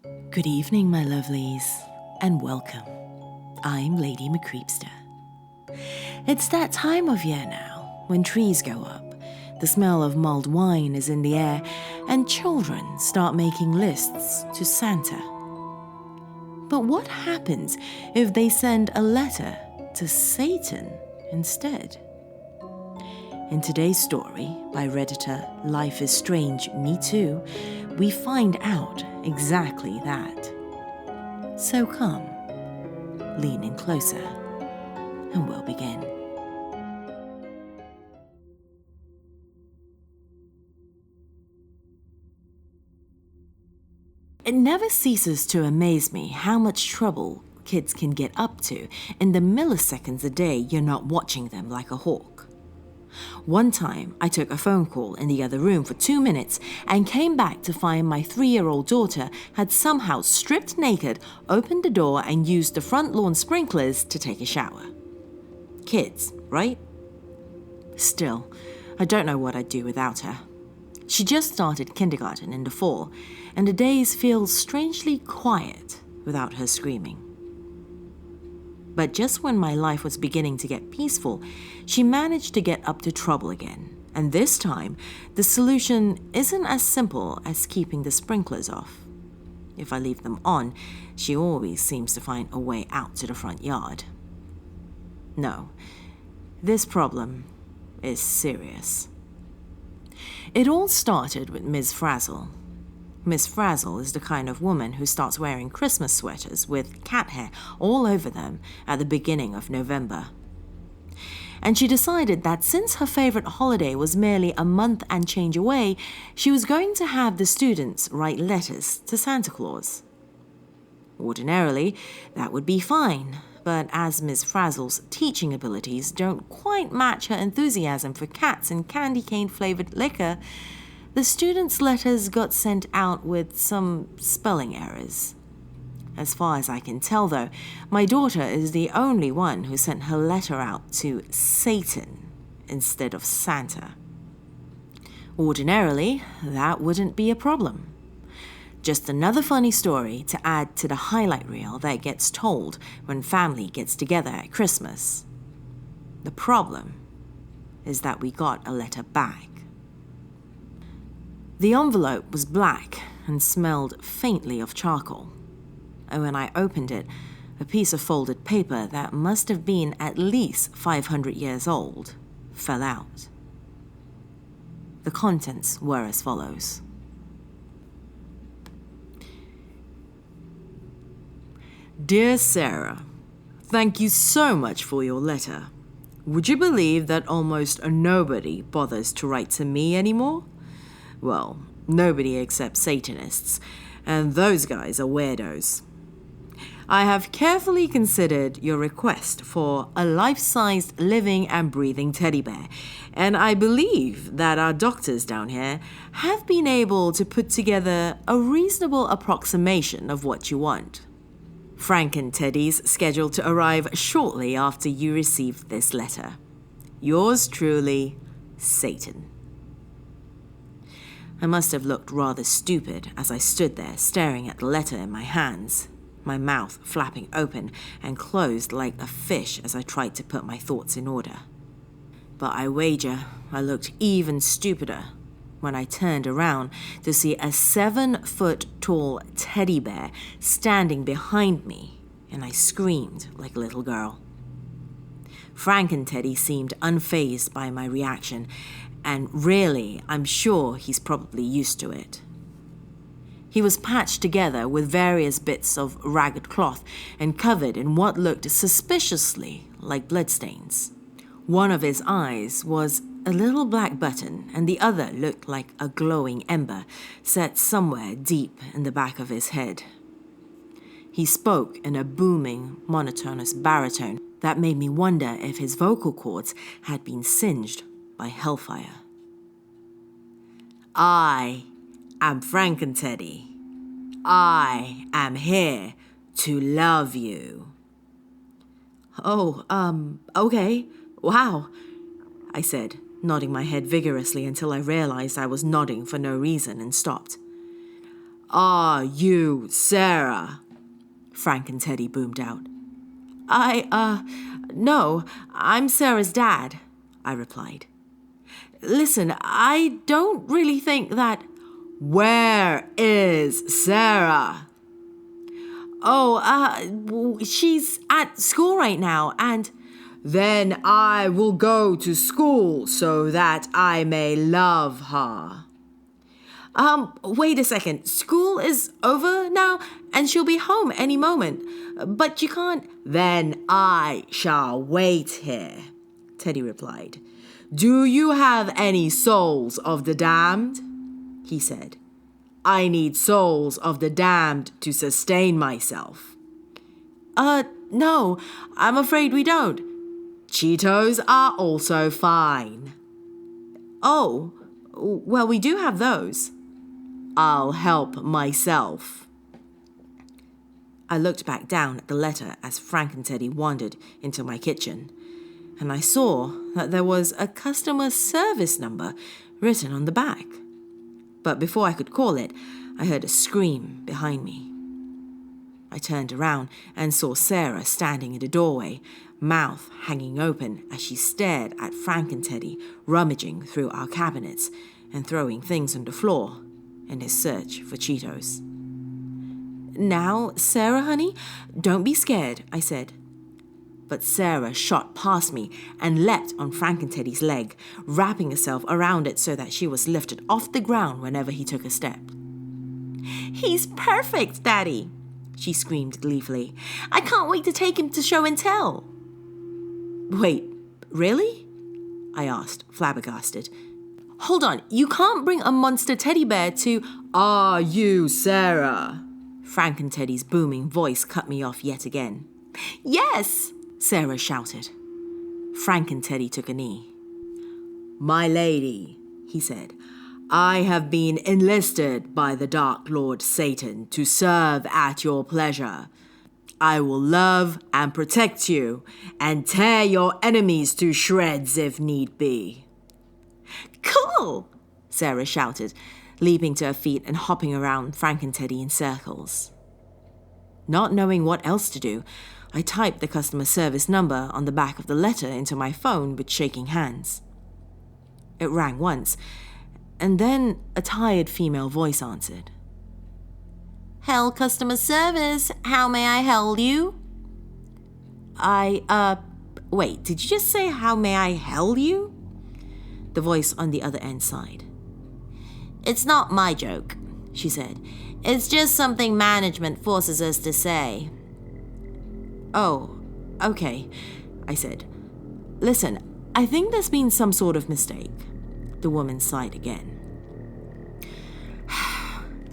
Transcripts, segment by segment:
Good evening, my lovelies, and welcome. I'm Lady Creepypasta. It's that time of year now when trees go up, the smell of mulled wine is in the air, and children start making lists to Santa. But what happens if they send a letter to Satan instead? In today's story, by Redditor Life is Strange, Me Too, we find out exactly that. So come, lean in closer, and we'll begin. It never ceases to amaze me how much trouble kids can get up to in the milliseconds a day you're not watching them like a hawk. One time, I took a phone call in the other room for 2 minutes and came back to find my 3-year-old daughter had somehow stripped naked, opened the door, and used the front lawn sprinklers to take a shower. Kids, right? Still, I don't know what I'd do without her. She just started kindergarten in the fall, and the days feel strangely quiet without her screaming. But just when my life was beginning to get peaceful, she managed to get up to trouble again. And this time, the solution isn't as simple as keeping the sprinklers off. If I leave them on, she always seems to find a way out to the front yard. No, this problem is serious. It all started with Ms. Frazzle. Miss Frazzle is the kind of woman who starts wearing Christmas sweaters with cat hair all over them at the beginning of November. And she decided that since her favorite holiday was merely a month and change away, she was going to have the students write letters to Santa Claus. Ordinarily, that would be fine, but as Miss Frazzle's teaching abilities don't quite match her enthusiasm for cats and candy cane-flavored liquor, the students' letters got sent out with some spelling errors. As far as I can tell, though, my daughter is the only one who sent her letter out to Satan instead of Santa. Ordinarily, that wouldn't be a problem. Just another funny story to add to the highlight reel that gets told when family gets together at Christmas. The problem is that we got a letter back. The envelope was black and smelled faintly of charcoal. And when I opened it, a piece of folded paper that must have been at least 500 years old fell out. The contents were as follows. Dear Sarah, thank you so much for your letter. Would you believe that almost nobody bothers to write to me anymore? Well, nobody except Satanists, and those guys are weirdos. I have carefully considered your request for a life-sized living and breathing teddy bear, and I believe that our doctors down here have been able to put together a reasonable approximation of what you want. Franken Teddy's scheduled to arrive shortly after you receive this letter. Yours truly, Satan. I must have looked rather stupid as I stood there staring at the letter in my hands, my mouth flapping open and closed like a fish as I tried to put my thoughts in order. But I wager I looked even stupider when I turned around to see a 7-foot-tall teddy bear standing behind me, and I screamed like a little girl. Franken Teddy seemed unfazed by my reaction, and really, I'm sure he's probably used to it. He was patched together with various bits of ragged cloth and covered in what looked suspiciously like bloodstains. One of his eyes was a little black button, and the other looked like a glowing ember set somewhere deep in the back of his head. He spoke in a booming, monotonous baritone that made me wonder if his vocal cords had been singed by hellfire. I am Frankenteddy. I am here to love you. Oh, okay. Wow, I said, nodding my head vigorously until I realized I was nodding for no reason and stopped. Are you Sarah? Frank and Teddy boomed out. No, I'm Sarah's dad, I replied. Listen, I don't really think that... Where is Sarah? She's at school right now, and... Then I will go to school so that I may love her. Wait a second. School is over now, and she'll be home any moment. But you can't... Then I shall wait here, Teddy replied. Do you have any souls of the damned? He said. I need souls of the damned to sustain myself. No, I'm afraid we don't. Cheetos are also fine. Oh, well, we do have those. I'll help myself. I looked back down at the letter as Frank and Teddy wandered into my kitchen, and I saw that there was a customer service number written on the back. But before I could call it, I heard a scream behind me. I turned around and saw Sarah standing in the doorway, mouth hanging open as she stared at Frank and Teddy rummaging through our cabinets and throwing things on the floor in his search for Cheetos. Now, Sarah, honey, don't be scared, I said. But Sarah shot past me and leapt on Frank and Teddy's leg, wrapping herself around it so that she was lifted off the ground whenever he took a step. He's perfect, Daddy, she screamed gleefully. I can't wait to take him to show and tell. Wait, really? I asked, flabbergasted. Hold on, you can't bring a monster teddy bear to... Are you Sarah? Frank and Teddy's booming voice cut me off yet again. Yes, Sarah shouted. Frank and Teddy took a knee. My lady, he said, I have been enlisted by the Dark Lord Satan to serve at your pleasure. I will love and protect you and tear your enemies to shreds if need be. Cool, Sarah shouted, leaping to her feet and hopping around Frank and Teddy in circles. Not knowing what else to do, I typed the customer service number on the back of the letter into my phone with shaking hands. It rang once, and then a tired female voice answered. Hell customer service, how may I help you? Wait, did you just say how may I help you? The voice on the other end sighed. It's not my joke, she said. It's just something management forces us to say. Oh, okay, I said. Listen, I think there's been some sort of mistake. The woman sighed again.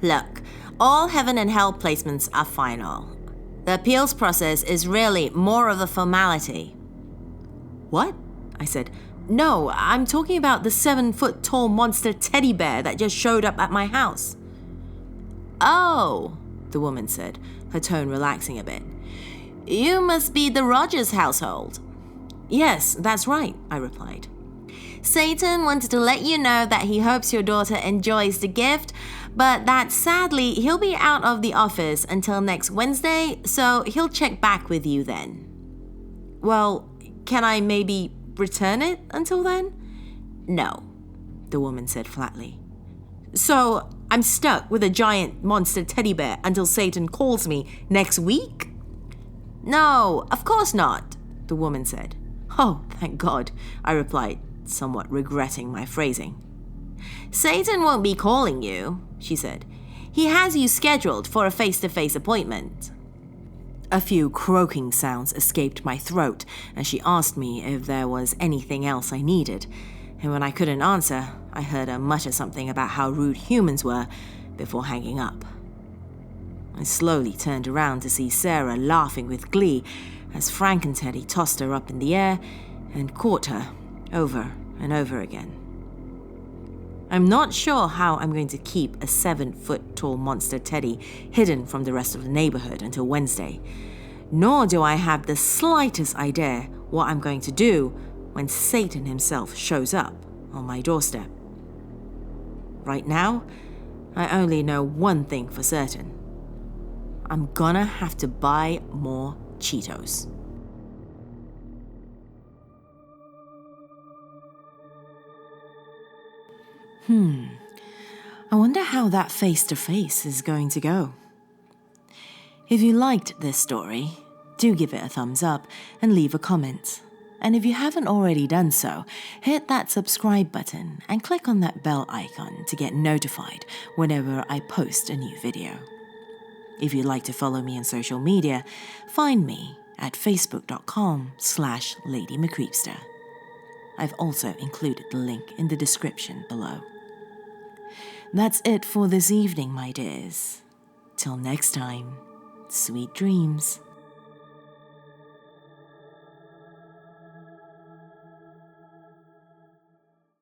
Look, all heaven and hell placements are final. The appeals process is really more of a formality. What? I said. No, I'm talking about the 7-foot-tall monster teddy bear that just showed up at my house. Oh, the woman said, her tone relaxing a bit. You must be the Rogers household. Yes, that's right, I replied. Satan wanted to let you know that he hopes your daughter enjoys the gift, but that sadly he'll be out of the office until next Wednesday, so he'll check back with you then. Well, can I maybe return it until then? No, the woman said flatly. So I'm stuck with a giant monster teddy bear until Satan calls me next week? No, of course not, the woman said. Oh, thank God, I replied, somewhat regretting my phrasing. Satan won't be calling you, she said. He has you scheduled for a face-to-face appointment. A few croaking sounds escaped my throat as she asked me if there was anything else I needed, and when I couldn't answer, I heard her mutter something about how rude humans were before hanging up. I slowly turned around to see Sarah laughing with glee as Frank and Teddy tossed her up in the air and caught her over and over again. I'm not sure how I'm going to keep a 7-foot-tall monster teddy hidden from the rest of the neighborhood until Wednesday, nor do I have the slightest idea what I'm going to do when Satan himself shows up on my doorstep. Right now, I only know one thing for certain. I'm gonna have to buy more Cheetos. I wonder how that face-to-face is going to go. If you liked this story, do give it a thumbs up and leave a comment. And if you haven't already done so, hit that subscribe button and click on that bell icon to get notified whenever I post a new video. If you'd like to follow me on social media, find me at facebook.com/LadyMcCreepster. I've also included the link in the description below. That's it for this evening, my dears. Till next time, sweet dreams.